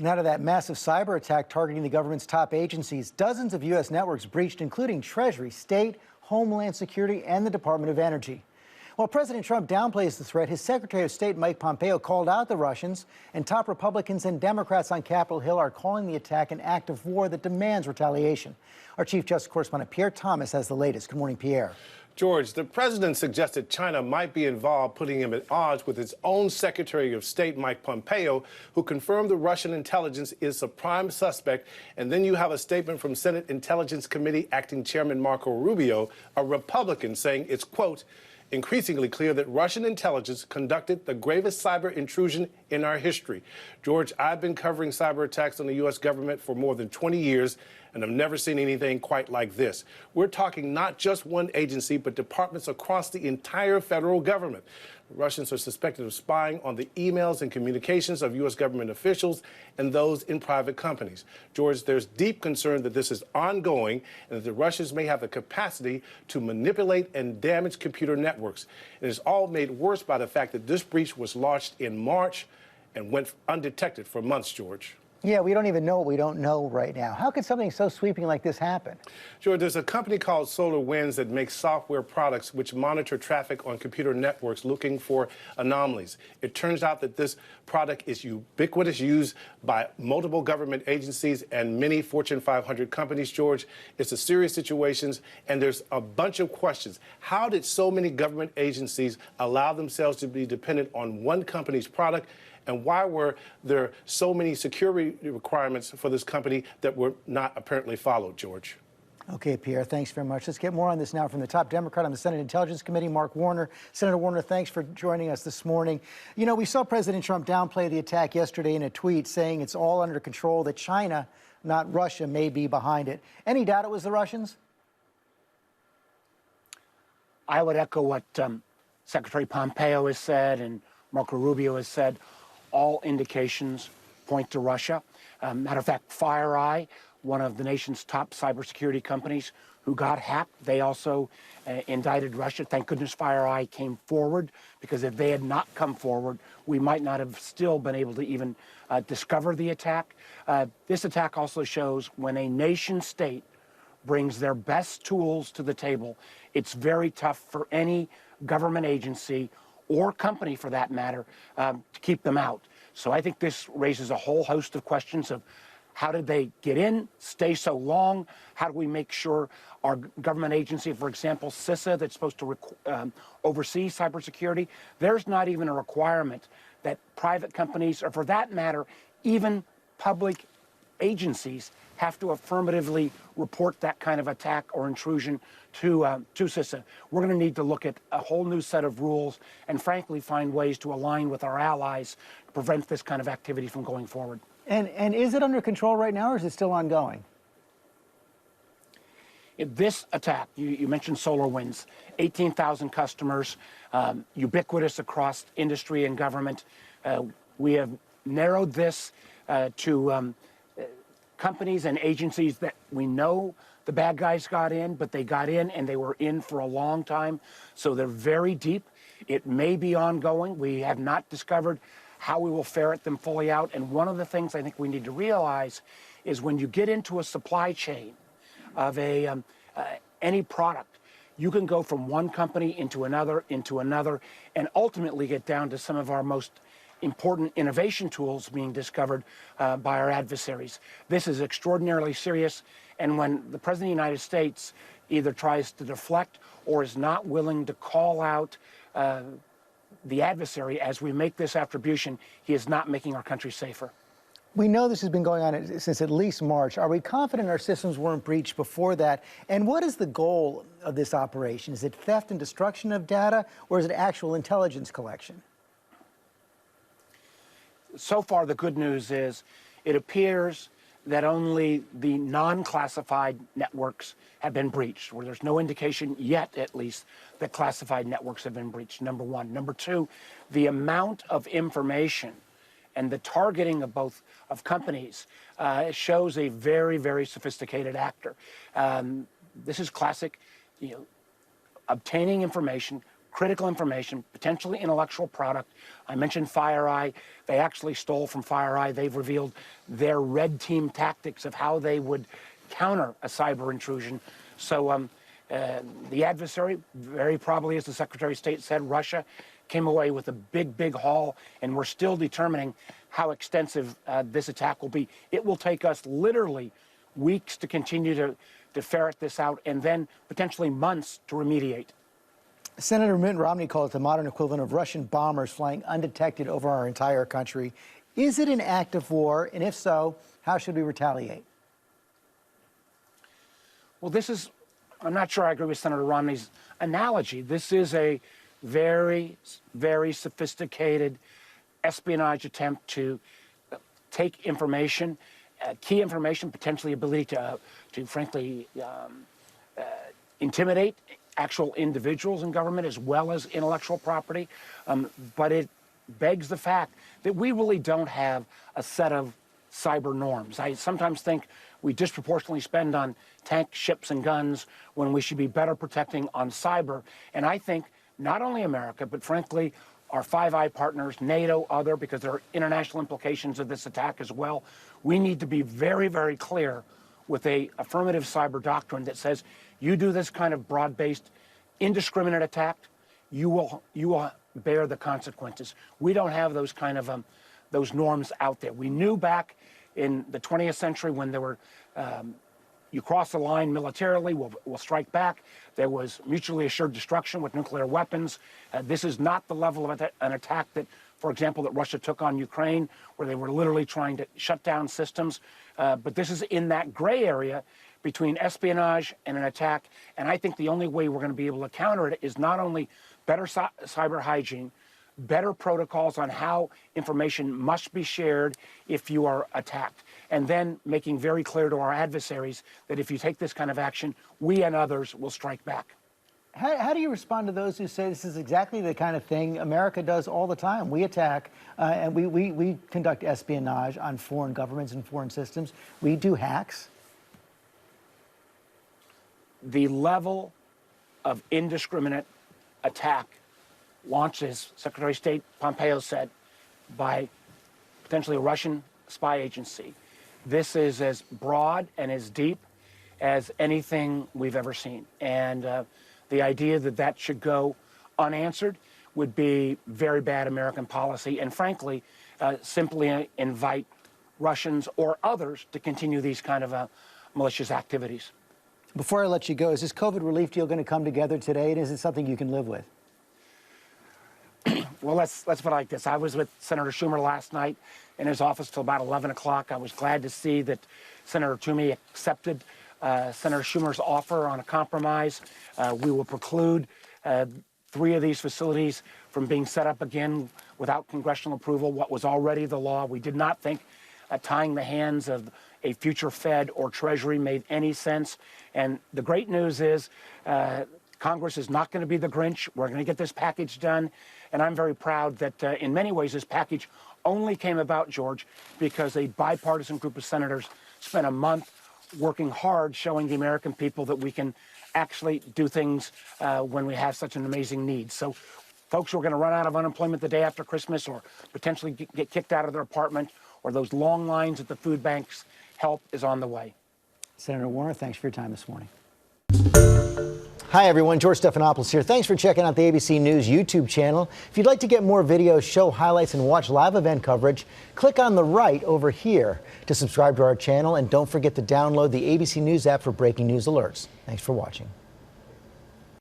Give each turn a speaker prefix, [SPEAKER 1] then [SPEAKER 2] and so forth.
[SPEAKER 1] Now to that massive cyber attack targeting the government's top agencies. Dozens of U.S. networks breached, including Treasury, State, Homeland Security, and the Department of Energy. While President Trump downplays the threat, his Secretary of State, Mike Pompeo, called out the Russians, and top Republicans and Democrats on Capitol Hill are calling the attack an act of war that demands retaliation. Our Chief Justice Correspondent Pierre Thomas has the latest. Good morning, Pierre.
[SPEAKER 2] George, the president suggested China might be involved, putting him at odds with his own Secretary of State, Mike Pompeo, who confirmed the Russian intelligence is a prime suspect. And then you have a statement from Senate Intelligence Committee Acting Chairman Marco Rubio, a Republican, saying it's, quote, increasingly clear that Russian intelligence conducted the gravest cyber intrusion in our history. George, I've been covering cyber attacks on the U.S. government for more than 20 years, and I've never seen anything quite like this. We're talking not just one agency, but departments across the entire federal government. The Russians are suspected of spying on the emails and communications of U.S. government officials and those in private companies. George, there's deep concern that this is ongoing and that the Russians may have the capacity to manipulate and damage computer networks. It is all made worse by the fact that this breach was launched in March and went undetected for months, George.
[SPEAKER 1] Yeah, we don't even know what we don't know right now. How could something so sweeping like this happen?
[SPEAKER 2] George, there's a company called SolarWinds that makes software products which monitor traffic on computer networks looking for anomalies. It turns out that this product is ubiquitous, used by multiple government agencies and many Fortune 500 companies, George. It's a serious situation, and there's a bunch of questions. How did so many government agencies allow themselves to be dependent on one company's product? And why were there so many security requirements for this company that were not apparently followed, George?
[SPEAKER 1] Okay, Pierre, thanks very much. Let's get more on this now from the top Democrat on the Senate Intelligence Committee, Mark Warner. Senator Warner, thanks for joining us this morning. You know, we saw President Trump downplay the attack yesterday in a tweet saying it's all under control, that China, not Russia, may be behind it. Any doubt it was the Russians?
[SPEAKER 3] I would echo what Secretary Pompeo has said and Marco Rubio has said. All indications point to Russia. Matter of fact, FireEye, one of the nation's top cybersecurity companies who got hacked, they also indicted Russia. Thank goodness FireEye came forward, because if they had not come forward, we might not have still been able to even discover the attack. This attack also shows when a nation state brings their best tools to the table, it's very tough for any government agency or company, for that matter, to keep them out. So I think this raises a whole host of questions of how did they get in, stay so long? How do we make sure our government agency, for example, CISA, that's supposed to oversee cybersecurity, there's not even a requirement that private companies, or for that matter, even public agencies, have to affirmatively report that kind of attack or intrusion to CISA. We're going to need to look at a whole new set of rules and, frankly, find ways to align with our allies to prevent this kind of activity from going forward.
[SPEAKER 1] And is it under control right now, or is it still ongoing?
[SPEAKER 3] This attack, you mentioned SolarWinds, 18,000 customers, ubiquitous across industry and government. We have narrowed this to companies and agencies that we know the bad guys got in, but they got in and they were in for a long time. So they're very deep. It may be ongoing. We have not discovered how we will ferret them fully out. And one of the things I think we need to realize is when you get into a supply chain of any product, you can go from one company into another, and ultimately get down to some of our most important innovation tools being discovered by our adversaries. This is extraordinarily serious, and when the President of the United States either tries to deflect or is not willing to call out the adversary as we make this attribution, he is not making our country safer.
[SPEAKER 1] We know this has been going on since at least March. Are we confident our systems weren't breached before that? And what is the goal of this operation? Is it theft and destruction of data, or is it actual intelligence collection?
[SPEAKER 3] So far, the good news is it appears that only the non-classified networks have been breached, where there's no indication yet, at least, that classified networks have been breached, number one. Number two, the amount of information and the targeting of both of companies shows a very, very sophisticated actor. This is classic, obtaining information, critical information, potentially intellectual product. I mentioned FireEye. They actually stole from FireEye. They've revealed their red team tactics of how they would counter a cyber intrusion. So the adversary, very probably, as the Secretary of State said, Russia, came away with a big, big haul, and we're still determining how extensive this attack will be. It will take us literally weeks to continue to ferret this out, and then potentially months to remediate.
[SPEAKER 1] Senator Mitt Romney called it the modern equivalent of Russian bombers flying undetected over our entire country. Is it an act of war? And if so, how should we retaliate?
[SPEAKER 3] Well, I'm not sure I agree with Senator Romney's analogy. This is a very, very sophisticated espionage attempt to take information, key information, potentially ability to frankly, intimidate actual individuals in government as well as intellectual property. But it begs the fact that we really don't have a set of cyber norms. I sometimes think we disproportionately spend on tanks, ships, and guns when we should be better protecting on cyber. And I think not only America, but frankly, our Five Eye partners, NATO, other, because there are international implications of this attack as well. We need to be very, very clear with a affirmative cyber doctrine that says you do this kind of broad-based, indiscriminate attack, you will bear the consequences. We don't have those kind of those norms out there. We knew back in the 20th century when there were you cross the line militarily, we'll strike back. There was mutually assured destruction with nuclear weapons. This is not the level of an attack that, for example, that Russia took on Ukraine, where they were literally trying to shut down systems. But this is in that gray area between espionage and an attack. And I think the only way we're going to be able to counter it is not only better cyber hygiene, better protocols on how information must be shared if you are attacked, and then making very clear to our adversaries that if you take this kind of action, we and others will strike back.
[SPEAKER 1] How do you respond to those who say this is exactly the kind of thing America does all the time? We attack and we conduct espionage on foreign governments and foreign systems. We do hacks.
[SPEAKER 3] The level of indiscriminate attack launched, as Secretary of State Pompeo said, by potentially a Russian spy agency. This is as broad and as deep as anything we've ever seen. And the idea that that should go unanswered would be very bad American policy and, frankly, simply invite Russians or others to continue these kind of malicious activities.
[SPEAKER 1] Before I let you go, is this COVID relief deal going to come together today, and is it something you can live with?
[SPEAKER 3] Well, let's put it like this. I was with Senator Schumer last night in his office till about 11 o'clock. I was glad to see that Senator Toomey accepted Senator Schumer's offer on a compromise. We will preclude 3 of these facilities from being set up again without congressional approval, what was already the law. We did not think tying the hands of a future Fed or Treasury made any sense. And the great news is Congress is not going to be the Grinch. We're going to get this package done. And I'm very proud that in many ways this package only came about, George, because a bipartisan group of senators spent a month working hard showing the American people that we can actually do things when we have such an amazing need. So folks who are going to run out of unemployment the day after Christmas or potentially get kicked out of their apartment or those long lines at the food banks, help is on the way.
[SPEAKER 1] Senator Warner, thanks for your time this morning. Hi, everyone. George Stephanopoulos here. Thanks for checking out the ABC News YouTube channel. If you'd like to get more videos, show highlights, and watch live event coverage, click on the right over here to subscribe to our channel. And don't forget to download the ABC News app for breaking news alerts. Thanks for watching.